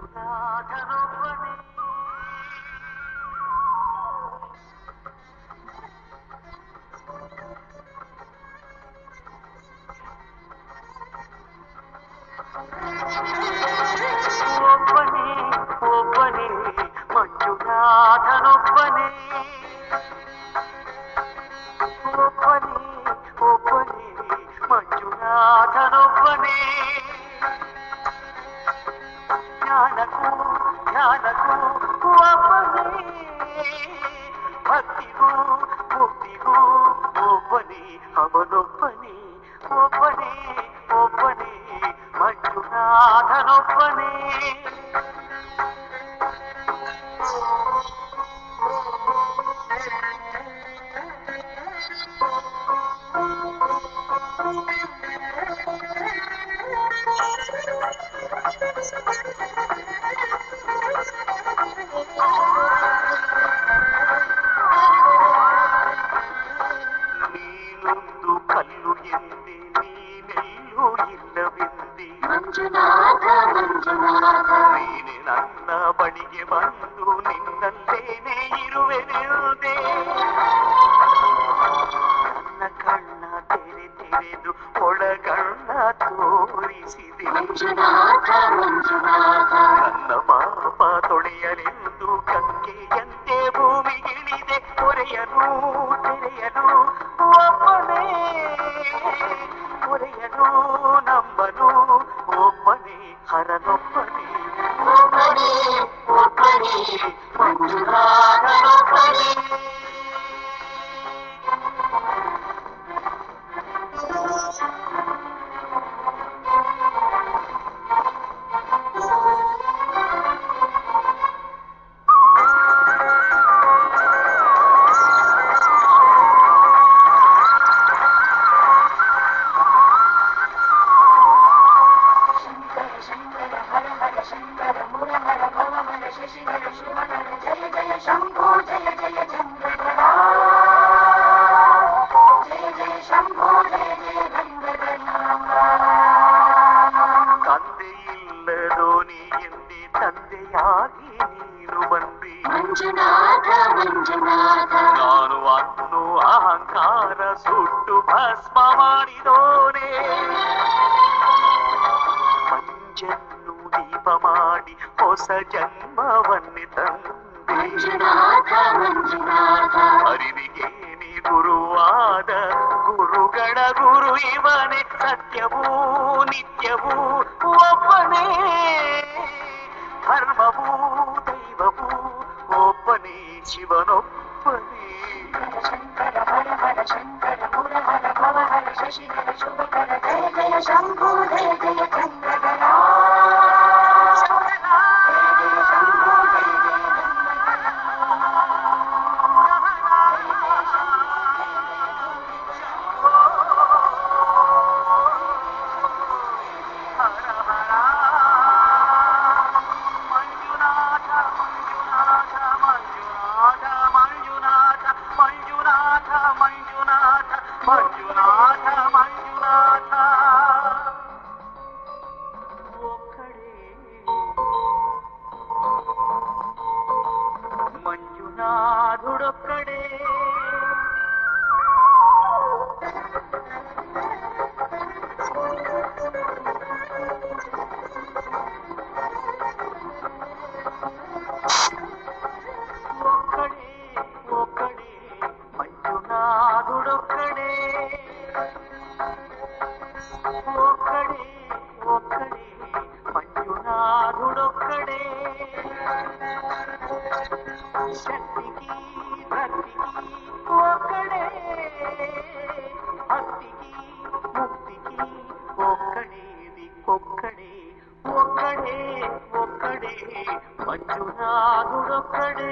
ಮಂಜುನಾಥನೊಬ್ಬನೇ ಒಬ್ಬನೇ ಒಬ್ಬನೇ ಮಂಜುನಾಥನೊಬ್ಬನೇ ಒಬ್ಬನೇ ಒಬ್ಬನೇ ಮಂಜುನಾಥನೊಬ್ಬನೇ ಜ್ಞಾನಕ್ಕೂ ಧ್ಯಾನಕ್ಕೂ ಒಬ್ಬನೇ ಭಕ್ತಿಗೂ ಮುಕ್ತಿಗೂ ಒಬ್ಬನೇ ಅವನೊಬ್ಬನೇ ಒಬ್ಬನೇ ಒಬ್ಬನೇ ಮಂಜುನಾಥನೊಬ್ಬನೇ ನೀನೊಂದು ಕಲ್ಲು ಎಂದೆ ನೀನೆಲ್ಲೂ ಇಲ್ಲವೆಂದೆ ಮಂಜುನಾಥ ಮಂಜುನಾಥ ನೀನೆ ನನ್ನ ಬಳಿಗೆ ಬಂದು ನಿನ್ನಲ್ಲೇನೆ ಇರುವೆನೆಂದೆ ನನ್ನ ಕಣ್ಣ ತೆರೆದು ಒಳಗಣ್ಣ ತೋರಿಸಿದೆ ಮಂಜುನಾಥ ಮಂಜುನಾಥ ನನ್ನ ಪಾಪ ತೊಳೆಯಲೆಂದು ಗಂಗೆಯಂತೆ ಭೂಮಿಗಿಳಿದೆ ಹೊರೆಯಲು ತೆರೆಯಲು ಒಬ್ಬನೇ ಹೊರೆಯಲು ನಂಬನು ಒಬ್ಬನೇ ಹರನೊಬ್ಬನೇ ಒಬ್ಬನೇ ಒಬ್ಬನೇ ಮಂಜುನಾಥನೊಬ್ಬನೇ ಶಂಕರ ಮುರಹರ ಭವಹರ ಶಶಿಧರ ಶಿವಧರ ಜಯ ಜಯ ಶಂಭೋ ಜಯ ಜಯ ಚಂದ್ರಧರ ಜಯ ಜಯ ಶಂಭೋ ಜಯ ಜಯ ಗಂಗಧರ ತಂದೆಯಿಲ್ಲದೋ ನೀ ಎಂದೇ ತಂದೆಯಾಗಿ ನೀನು ಬಂದಿ ಮಂಜುನಾಥ ಮಂಜುನಾಥ ನಾನು ಅನ್ನೋ ಅಹಂಕಾರ ಸುಟ್ಟು ಭಸ್ಮ ಮಾಡಿದೋನೆ ಮಂಜನ್ನು ದೀಪ ಮಾಡಿ ಹೊಸ ಜನ್ಮವನ್ನೇ ತಂದೆ ಮಂಜುನಾಥ ಮಂಜುನಾಥ ಅರಿವಿಗೆ ನೀ ಗುರುವಾದ ಗುರುಗಳ ಗುರು ಇವನೇ ಸತ್ಯವೂ ನಿತ್ಯವೂ ಒಬ್ಬನೇ ಧರ್ಮವೂ ದೈವವೂ ಒಬ್ಬನೇ ಶಿವನೊಬ್ಬನೇ ಶಂಕರ ಹರ ಹರ ಶಂಕರ ಮುರಹರ ಭವಹರ ಶಶಿಧರ ಶುಭಕರ ಜಯ ಜಯ ಶಂಭೋ ಜಯ ಜಯ ಚಂದ್ರಧರ ಮಂಜುನಾಥ ಮಂಜುನಾಥ ಒಕ್ಕಡೆ ಮಂಜುನಾಥುಡೊಕ್ಕಡೆ ಒಕ್ಕಡೆ ಒಕ್ಕಡೆ ಮಂಜುನಾಥುಡೊಕ್ಕಡೆ ಒಕ್ಕಡೆ ಒಕ್ಕಡೆ ಮಂಜುನಾಥುಡೊಕ್ಕಡೆ ಶಕ್ತಿಗೆ ಭಕ್ತಿಗೆ ಒಕ್ಕಡೆ ಭಕ್ತಿಗೆ ಮುಕ್ತಿಗೆ ಒಕ್ಕಡೆ ದಿಕ್ಕೊಕ್ಕಡೆ ಒಕ್ಕಡೆ ಒಕ್ಕಡೆ ಮಂಜುನಾಥುಡೊಕ್ಕಡೆ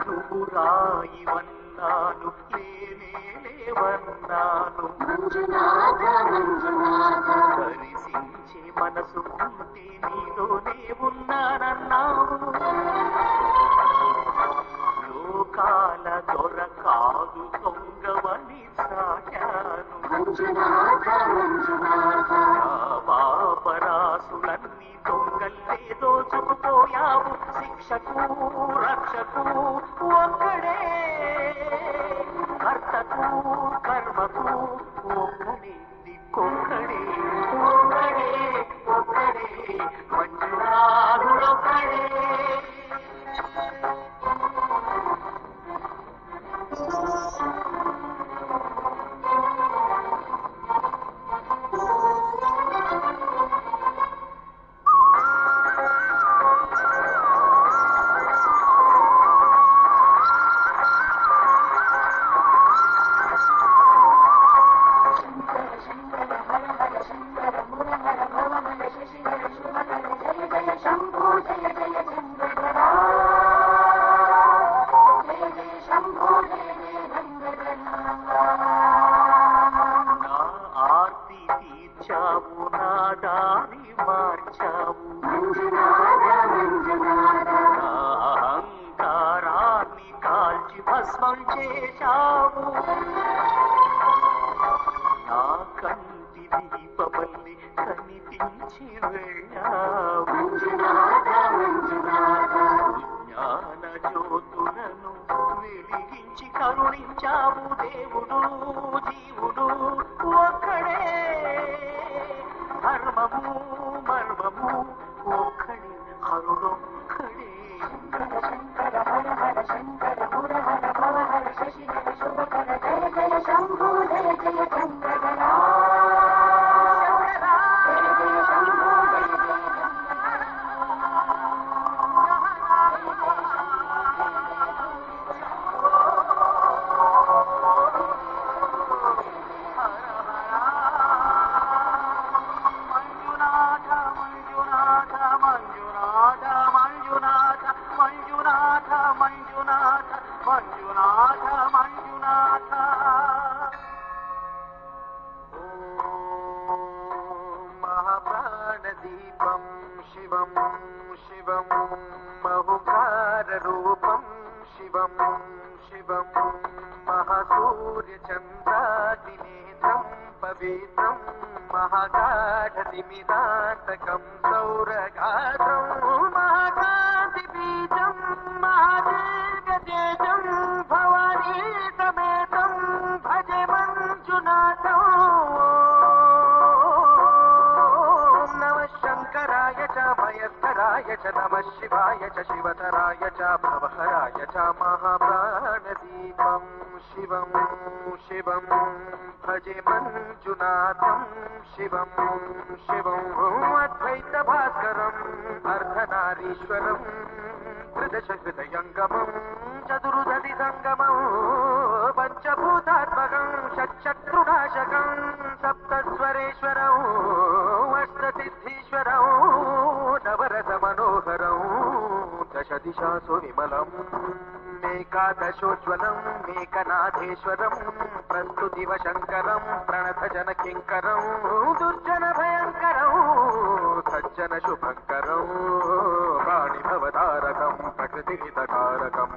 నువ్వు రాయి వన్నాను లేనే లేవన్నా ఉన్నాను. మంజునాథ మంజునాథ దర్శించే మనసు ఉంటే నీలోనే ఉన్నానన్నావు. లోకాల దొర కాదు దొంగవని సాగాను. మంజునాథ మంజునాథ పాపరాసులన్నీ దొంగల్లే దోచుకుపోయావు. శిక్షకు రక్షకు ఒక్కడే, కర్తకు కర్మకు ఒక్కడే, దిక్కొక్కడే, ఒక్కడే ఒక్కడే మంజునాథుడొక్కడే. తీర్చావు నా దారి మార్చావు. నా అహంకారాన్ని కాల్చి భస్మం చేశావు. నా కంటి దీపమల్లి కనిపించి వెళ్ళావు. జ్ఞాన జ్యోతులను వెలిగించి కరుణించావు. దేవుడు జీవుడు ఒక్కడే, ధర్మము మర్మము ఒక్కడే, హరుడొక్కడే. శంకర హర హర శంకర పుర హర భవ హర శశిధర శుభకర జయ జయ శంభో జయ జయ చంద్రధరా. జయ జయ శంభో జయ జయ మంజునాథ మంజునాథ మంజునాథ మంజునాథ. మహాప్రాణదీపం శివం శివం మహుకార రూపం శివం శివం మహాసూర్యచంద్రాదినేత్రం పవిత్రం మహాగాఢతిమిరాంతకం సౌరగాత్రం మహాకాంతిబీజం మహాదీర్ఘతేజం భవానీ సమేతం భజే మంజునాథం. నమః శంకరాయ చ భయస్థరాయ చ నమః శివాయ చ శివతరాయ చ భవహరాయ చ మహాప్రాణదీపం శివం శివం భజే మంజునాథం. శివం శివం అద్వైత భాస్కరం అర్ధనారీశ్వరం త్రిదశ హృదయంగమం చతుర్దశి సంగమం పంచభూతాత్మకం షట్శత్రునాశకం సప్తస్వరేశ్వరం అష్టసిద్ధీశ్వరం నవరస మనోహరం దశ దిశాసు విమలం ఏకాదశోజ్వలం మేకనాథేశ్వరం ప్రస్తుతివ శంకరం ప్రణత జన కింకరం దుర్జన భయంకరం సజ్జన శుభంకరం ప్రాణిభవతారకం ప్రకృతి హితకారకం.